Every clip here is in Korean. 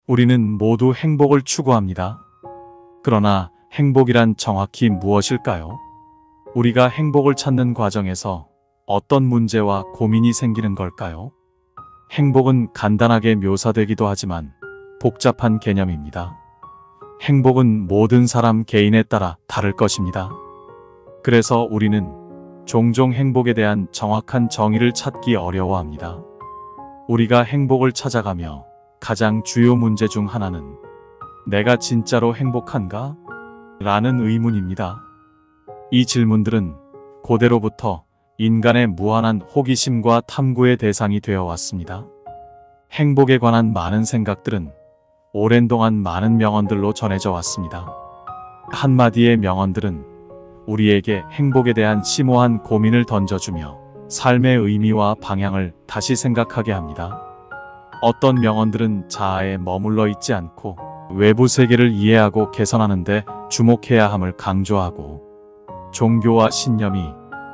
우리는 모두 행복을 추구합니다. 그러나 행복이란 정확히 무엇일까요? 우리가 행복을 찾는 과정에서 어떤 문제와 고민이 생기는 걸까요? 행복은 간단하게 묘사되기도 하지만 복잡한 개념입니다. 행복은 모든 사람 개인에 따라 다를 것입니다. 그래서 우리는 종종 행복에 대한 정확한 정의를 찾기 어려워합니다. 우리가 행복을 찾아가며 가장 주요 문제 중 하나는 내가 진짜로 행복한가? 라는 의문입니다. 이 질문들은 고대로부터 인간의 무한한 호기심과 탐구의 대상이 되어 왔습니다. 행복에 관한 많은 생각들은 오랜 동안 많은 명언들로 전해져 왔습니다. 한마디의 명언들은 우리에게 행복에 대한 심오한 고민을 던져주며 삶의 의미와 방향을 다시 생각하게 합니다. 어떤 명언들은 자아에 머물러 있지 않고 외부 세계를 이해하고 개선하는 데 주목해야 함을 강조하고, 종교와 신념이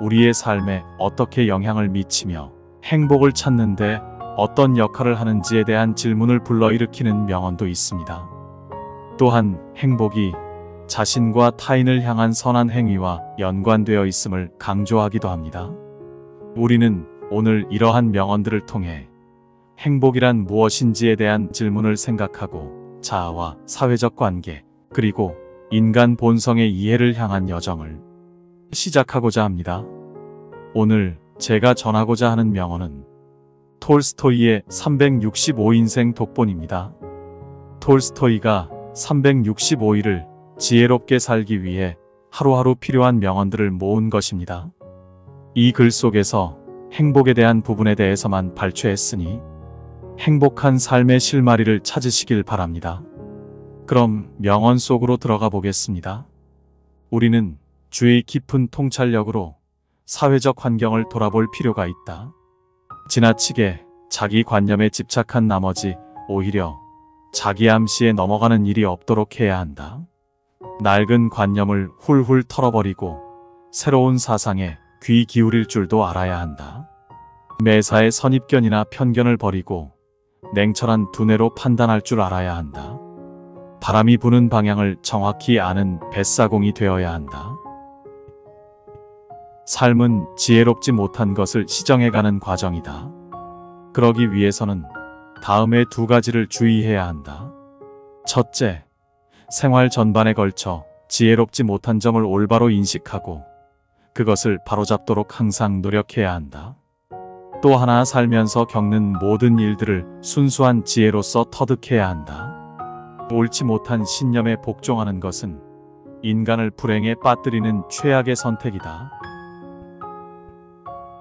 우리의 삶에 어떻게 영향을 미치며 행복을 찾는 데 어떤 역할을 하는지에 대한 질문을 불러일으키는 명언도 있습니다. 또한 행복이 자신과 타인을 향한 선한 행위와 연관되어 있음을 강조하기도 합니다. 우리는 오늘 이러한 명언들을 통해 행복이란 무엇인지에 대한 질문을 생각하고 자아와 사회적 관계, 그리고 인간 본성의 이해를 향한 여정을 시작하고자 합니다. 오늘 제가 전하고자 하는 명언은 톨스토이의 365인생 독본입니다. 톨스토이가 365일을 지혜롭게 살기 위해 하루하루 필요한 명언들을 모은 것입니다. 이 글 속에서 행복에 대한 부분에 대해서만 발췌했으니 행복한 삶의 실마리를 찾으시길 바랍니다. 그럼 명언 속으로 들어가 보겠습니다. 우리는 주의 깊은 통찰력으로 사회적 환경을 돌아볼 필요가 있다. 지나치게 자기 관념에 집착한 나머지 오히려 자기 암시에 넘어가는 일이 없도록 해야 한다. 낡은 관념을 훌훌 털어버리고 새로운 사상에 귀 기울일 줄도 알아야 한다. 매사에 선입견이나 편견을 버리고 냉철한 두뇌로 판단할 줄 알아야 한다. 바람이 부는 방향을 정확히 아는 뱃사공이 되어야 한다. 삶은 지혜롭지 못한 것을 시정해가는 과정이다. 그러기 위해서는 다음의 두 가지를 주의해야 한다. 첫째, 생활 전반에 걸쳐 지혜롭지 못한 점을 올바로 인식하고 그것을 바로잡도록 항상 노력해야 한다. 또 하나, 살면서 겪는 모든 일들을 순수한 지혜로서 터득해야 한다. 옳지 못한 신념에 복종하는 것은 인간을 불행에 빠뜨리는 최악의 선택이다.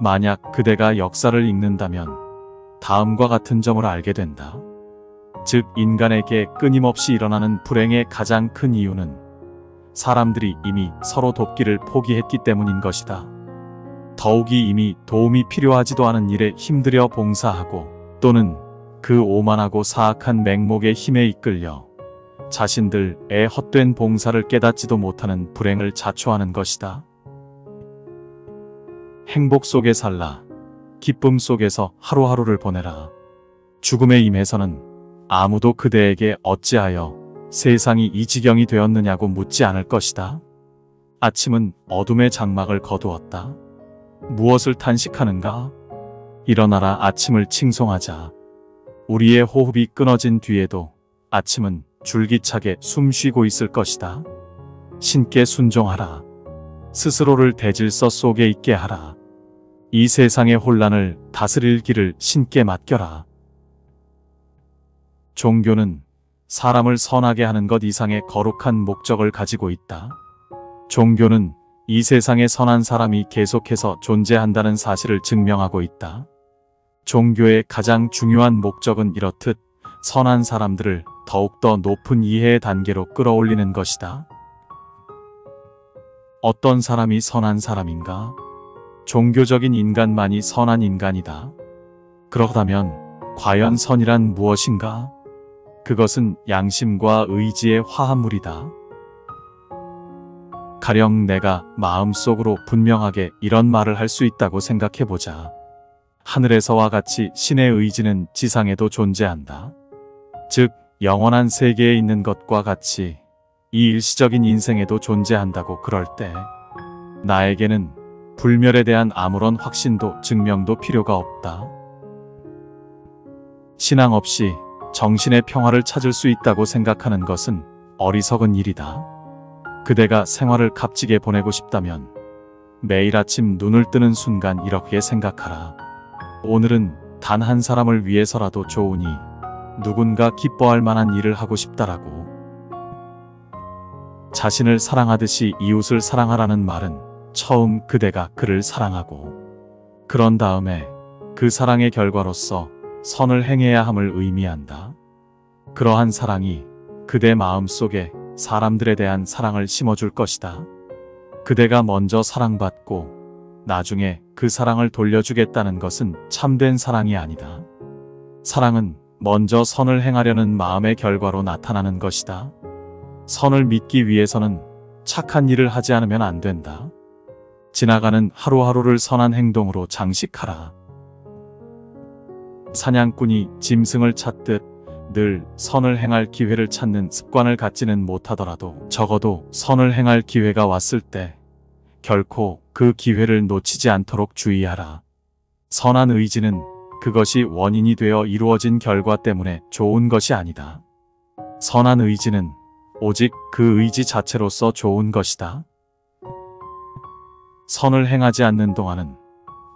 만약 그대가 역사를 읽는다면 다음과 같은 점을 알게 된다. 즉, 인간에게 끊임없이 일어나는 불행의 가장 큰 이유는 사람들이 이미 서로 돕기를 포기했기 때문인 것이다. 더욱이 이미 도움이 필요하지도 않은 일에 힘들여 봉사하고 또는 그 오만하고 사악한 맹목의 힘에 이끌려 자신들의 헛된 봉사를 깨닫지도 못하는 불행을 자초하는 것이다. 행복 속에 살라. 기쁨 속에서 하루하루를 보내라. 죽음에 임해서는 아무도 그대에게 어찌하여 세상이 이 지경이 되었느냐고 묻지 않을 것이다. 아침은 어둠의 장막을 거두었다. 무엇을 탄식하는가? 일어나라, 아침을 칭송하자. 우리의 호흡이 끊어진 뒤에도 아침은 줄기차게 숨쉬고 있을 것이다. 신께 순종하라. 스스로를 대질서 속에 있게 하라. 이 세상의 혼란을 다스릴 길을 신께 맡겨라. 종교는 사람을 선하게 하는 것 이상의 거룩한 목적을 가지고 있다. 종교는 이 세상에 선한 사람이 계속해서 존재한다는 사실을 증명하고 있다. 종교의 가장 중요한 목적은 이렇듯 선한 사람들을 더욱더 높은 이해의 단계로 끌어올리는 것이다. 어떤 사람이 선한 사람인가? 종교적인 인간만이 선한 인간이다. 그렇다면 과연 선이란 무엇인가? 그것은 양심과 의지의 화합물이다. 가령 내가 마음속으로 분명하게 이런 말을 할 수 있다고 생각해보자. 하늘에서와 같이 신의 의지는 지상에도 존재한다. 즉, 영원한 세계에 있는 것과 같이 이 일시적인 인생에도 존재한다고 그럴 때 나에게는 불멸에 대한 아무런 확신도 증명도 필요가 없다. 신앙 없이 정신의 평화를 찾을 수 있다고 생각하는 것은 어리석은 일이다. 그대가 생활을 값지게 보내고 싶다면 매일 아침 눈을 뜨는 순간 이렇게 생각하라. 오늘은 단 한 사람을 위해서라도 좋으니 누군가 기뻐할 만한 일을 하고 싶다라고. 자신을 사랑하듯이 이웃을 사랑하라는 말은 처음 그대가 그를 사랑하고 그런 다음에 그 사랑의 결과로서 선을 행해야 함을 의미한다. 그러한 사랑이 그대 마음속에 사람들에 대한 사랑을 심어줄 것이다. 그대가 먼저 사랑받고 나중에 그 사랑을 돌려주겠다는 것은 참된 사랑이 아니다. 사랑은 먼저 선을 행하려는 마음의 결과로 나타나는 것이다. 선을 믿기 위해서는 착한 일을 하지 않으면 안 된다. 지나가는 하루하루를 선한 행동으로 장식하라. 사냥꾼이 짐승을 찾듯 늘 선을 행할 기회를 찾는 습관을 갖지는 못하더라도 적어도 선을 행할 기회가 왔을 때 결코 그 기회를 놓치지 않도록 주의하라. 선한 의지는 그것이 원인이 되어 이루어진 결과 때문에 좋은 것이 아니다. 선한 의지는 오직 그 의지 자체로서 좋은 것이다. 선을 행하지 않는 동안은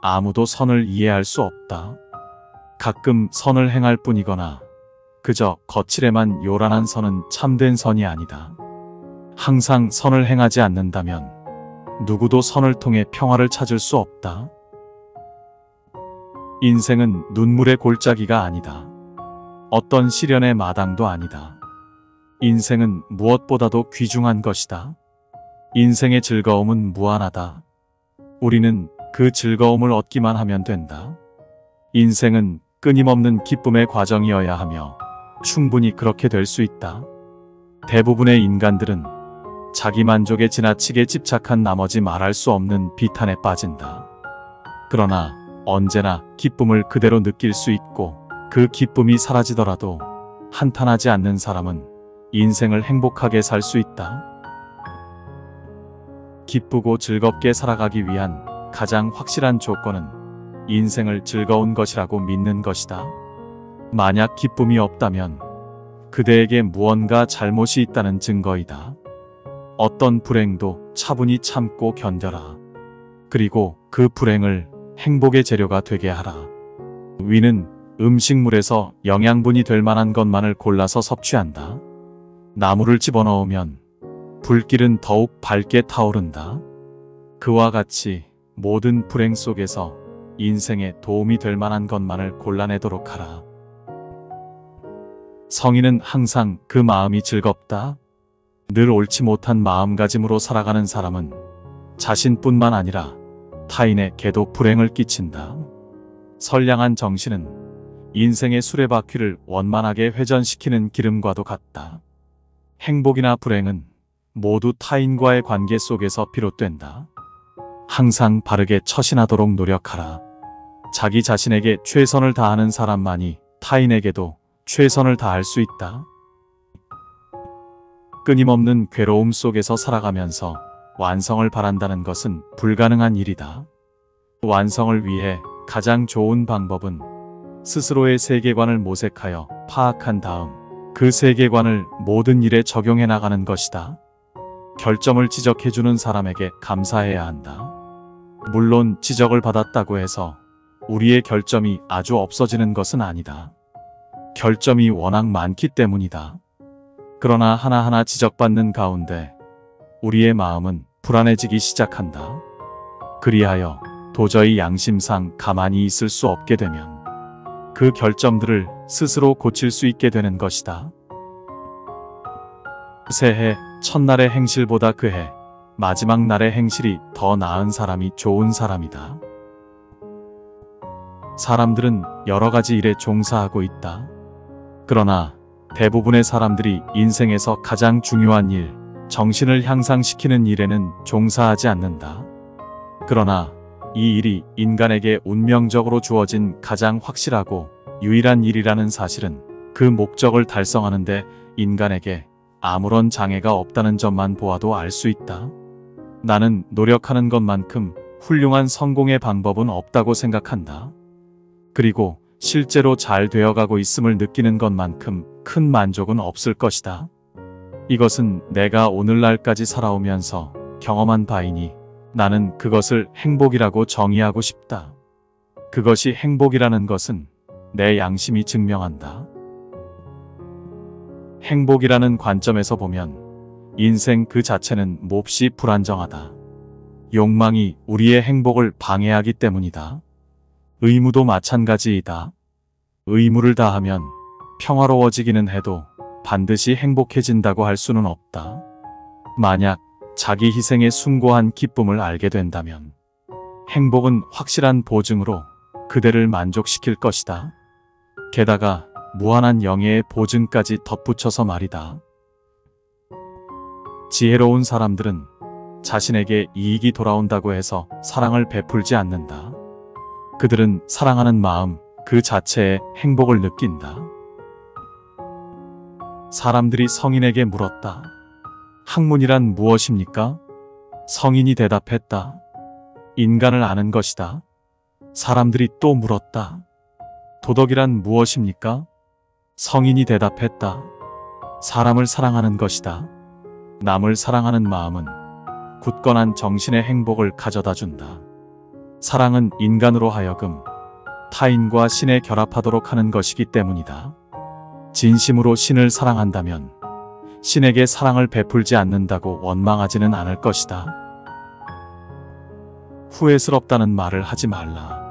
아무도 선을 이해할 수 없다. 가끔 선을 행할 뿐이거나 그저 거칠에만 요란한 선은 참된 선이 아니다. 항상 선을 행하지 않는다면 누구도 선을 통해 평화를 찾을 수 없다. 인생은 눈물의 골짜기가 아니다. 어떤 시련의 마당도 아니다. 인생은 무엇보다도 귀중한 것이다. 인생의 즐거움은 무한하다. 우리는 그 즐거움을 얻기만 하면 된다. 인생은 끊임없는 기쁨의 과정이어야 하며 충분히 그렇게 될 수 있다. 대부분의 인간들은 자기 만족에 지나치게 집착한 나머지 말할 수 없는 비탄에 빠진다. 그러나 언제나 기쁨을 그대로 느낄 수 있고 그 기쁨이 사라지더라도 한탄하지 않는 사람은 인생을 행복하게 살 수 있다. 기쁘고 즐겁게 살아가기 위한 가장 확실한 조건은 인생을 즐거운 것이라고 믿는 것이다. 만약 기쁨이 없다면 그대에게 무언가 잘못이 있다는 증거이다. 어떤 불행도 차분히 참고 견뎌라. 그리고 그 불행을 행복의 재료가 되게 하라. 위는 음식물에서 영양분이 될 만한 것만을 골라서 섭취한다. 나무를 집어넣으면 불길은 더욱 밝게 타오른다. 그와 같이 모든 불행 속에서 인생에 도움이 될 만한 것만을 골라내도록 하라. 성인은 항상 그 마음이 즐겁다. 늘 옳지 못한 마음가짐으로 살아가는 사람은 자신뿐만 아니라 타인에게도 불행을 끼친다. 선량한 정신은 인생의 수레바퀴를 원만하게 회전시키는 기름과도 같다. 행복이나 불행은 모두 타인과의 관계 속에서 비롯된다. 항상 바르게 처신하도록 노력하라. 자기 자신에게 최선을 다하는 사람만이 타인에게도 최선을 다할 수 있다. 끊임없는 괴로움 속에서 살아가면서 완성을 바란다는 것은 불가능한 일이다. 완성을 위해 가장 좋은 방법은 스스로의 세계관을 모색하여 파악한 다음 그 세계관을 모든 일에 적용해 나가는 것이다. 결점을 지적해주는 사람에게 감사해야 한다. 물론 지적을 받았다고 해서 우리의 결점이 아주 없어지는 것은 아니다. 결점이 워낙 많기 때문이다. 그러나 하나하나 지적받는 가운데 우리의 마음은 불안해지기 시작한다. 그리하여 도저히 양심상 가만히 있을 수 없게 되면 그 결점들을 스스로 고칠 수 있게 되는 것이다. 새해 첫날의 행실보다 그해 마지막 날의 행실이 더 나은 사람이 좋은 사람이다. 사람들은 여러 가지 일에 종사하고 있다. 그러나 대부분의 사람들이 인생에서 가장 중요한 일, 정신을 향상시키는 일에는 종사하지 않는다. 그러나 이 일이 인간에게 운명적으로 주어진 가장 확실하고 유일한 일이라는 사실은 그 목적을 달성하는데 인간에게 아무런 장애가 없다는 점만 보아도 알 수 있다. 나는 노력하는 것만큼 훌륭한 성공의 방법은 없다고 생각한다. 그리고 실제로 잘 되어가고 있음을 느끼는 것만큼 큰 만족은 없을 것이다. 이것은 내가 오늘날까지 살아오면서 경험한 바이니 나는 그것을 행복이라고 정의하고 싶다. 그것이 행복이라는 것은 내 양심이 증명한다. 행복이라는 관점에서 보면 인생 그 자체는 몹시 불안정하다. 욕망이 우리의 행복을 방해하기 때문이다. 의무도 마찬가지이다. 의무를 다하면 평화로워지기는 해도 반드시 행복해진다고 할 수는 없다. 만약 자기 희생에 숭고한 기쁨을 알게 된다면 행복은 확실한 보증으로 그대를 만족시킬 것이다. 게다가 무한한 영예의 보증까지 덧붙여서 말이다. 지혜로운 사람들은 자신에게 이익이 돌아온다고 해서 사랑을 베풀지 않는다. 그들은 사랑하는 마음 그 자체에 행복을 느낀다. 사람들이 성인에게 물었다. 학문이란 무엇입니까? 성인이 대답했다. 인간을 아는 것이다. 사람들이 또 물었다. 도덕이란 무엇입니까? 성인이 대답했다. 사람을 사랑하는 것이다. 남을 사랑하는 마음은 굳건한 정신의 행복을 가져다 준다. 사랑은 인간으로 하여금 타인과 신에 결합하도록 하는 것이기 때문이다. 진심으로 신을 사랑한다면 신에게 사랑을 베풀지 않는다고 원망하지는 않을 것이다. 후회스럽다는 말을 하지 말라.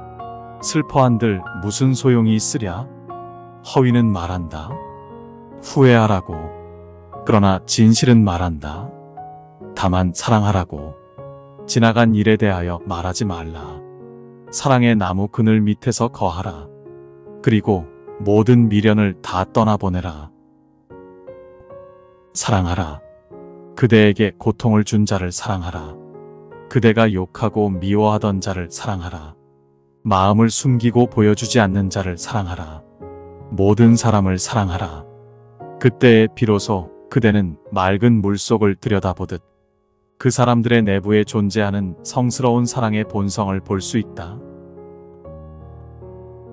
슬퍼한들 무슨 소용이 있으랴? 허위는 말한다. 후회하라고. 그러나 진실은 말한다. 다만 사랑하라고. 지나간 일에 대하여 말하지 말라. 사랑의 나무 그늘 밑에서 거하라. 그리고 모든 미련을 다 떠나보내라. 사랑하라. 그대에게 고통을 준 자를 사랑하라. 그대가 욕하고 미워하던 자를 사랑하라. 마음을 숨기고 보여주지 않는 자를 사랑하라. 모든 사람을 사랑하라. 그때에 비로소 그대는 맑은 물속을 들여다보듯 그 사람들의 내부에 존재하는 성스러운 사랑의 본성을 볼 수 있다.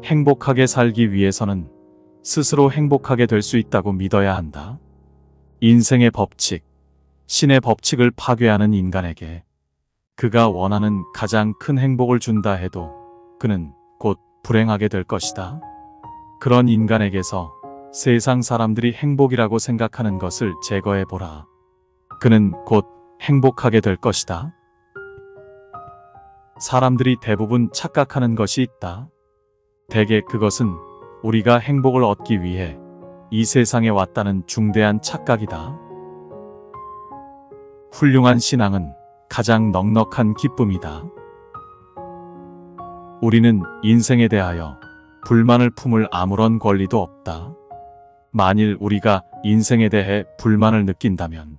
행복하게 살기 위해서는 스스로 행복하게 될 수 있다고 믿어야 한다. 인생의 법칙, 신의 법칙을 파괴하는 인간에게 그가 원하는 가장 큰 행복을 준다 해도 그는 곧 불행하게 될 것이다. 그런 인간에게서 세상 사람들이 행복이라고 생각하는 것을 제거해보라. 그는 곧 행복하게 될 것이다. 사람들이 대부분 착각하는 것이 있다. 대개 그것은 우리가 행복을 얻기 위해 이 세상에 왔다는 중대한 착각이다. 훌륭한 신앙은 가장 넉넉한 기쁨이다. 우리는 인생에 대하여 불만을 품을 아무런 권리도 없다. 만일 우리가 인생에 대해 불만을 느낀다면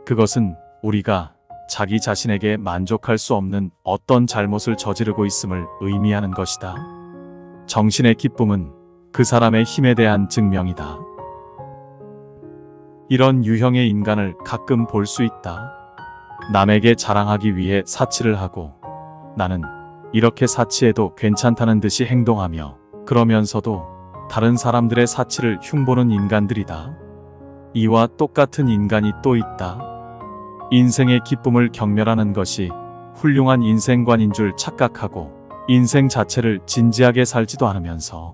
그것은 우리가 자기 자신에게 만족할 수 없는 어떤 잘못을 저지르고 있음을 의미하는 것이다. 정신의 기쁨은 그 사람의 힘에 대한 증명이다. 이런 유형의 인간을 가끔 볼 수 있다. 남에게 자랑하기 위해 사치를 하고 나는 이렇게 사치해도 괜찮다는 듯이 행동하며 그러면서도 다른 사람들의 사치를 흉보는 인간들이다. 이와 똑같은 인간이 또 있다. 인생의 기쁨을 경멸하는 것이 훌륭한 인생관인 줄 착각하고 인생 자체를 진지하게 살지도 않으면서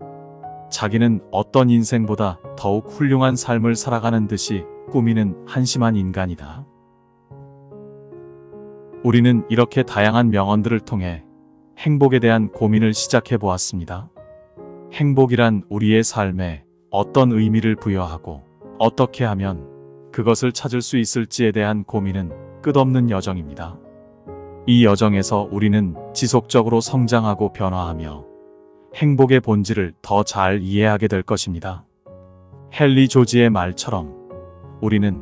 자기는 어떤 인생보다 더욱 훌륭한 삶을 살아가는 듯이 꾸미는 한심한 인간이다. 우리는 이렇게 다양한 명언들을 통해 행복에 대한 고민을 시작해 보았습니다. 행복이란 우리의 삶에 어떤 의미를 부여하고 어떻게 하면 그것을 찾을 수 있을지에 대한 고민은 끝없는 여정입니다. 이 여정에서 우리는 지속적으로 성장하고 변화하며 행복의 본질을 더 잘 이해하게 될 것입니다. 헨리 조지의 말처럼 우리는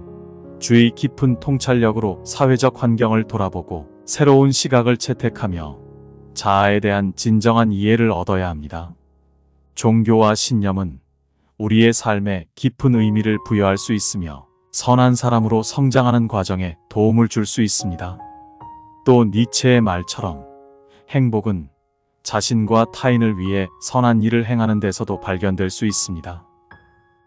주의 깊은 통찰력으로 사회적 환경을 돌아보고 새로운 시각을 채택하며 자아에 대한 진정한 이해를 얻어야 합니다. 종교와 신념은 우리의 삶에 깊은 의미를 부여할 수 있으며 선한 사람으로 성장하는 과정에 도움을 줄 수 있습니다. 또 니체의 말처럼 행복은 자신과 타인을 위해 선한 일을 행하는 데서도 발견될 수 있습니다.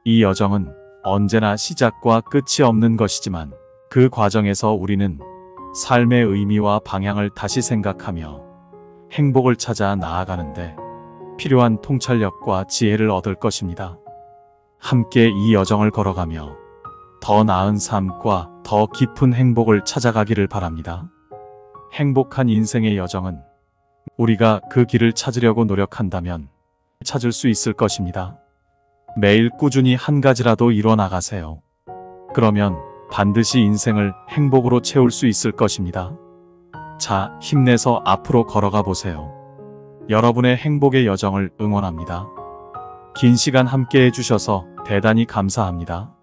이 여정은 언제나 시작과 끝이 없는 것이지만 그 과정에서 우리는 삶의 의미와 방향을 다시 생각하며 행복을 찾아 나아가는데 필요한 통찰력과 지혜를 얻을 것입니다. 함께 이 여정을 걸어가며 더 나은 삶과 더 깊은 행복을 찾아가기를 바랍니다. 행복한 인생의 여정은 우리가 그 길을 찾으려고 노력한다면 찾을 수 있을 것입니다. 매일 꾸준히 한 가지라도 이뤄 나가세요. 그러면 반드시 인생을 행복으로 채울 수 있을 것입니다. 자, 힘내서 앞으로 걸어가 보세요. 여러분의 행복의 여정을 응원합니다. 긴 시간 함께 해주셔서 대단히 감사합니다.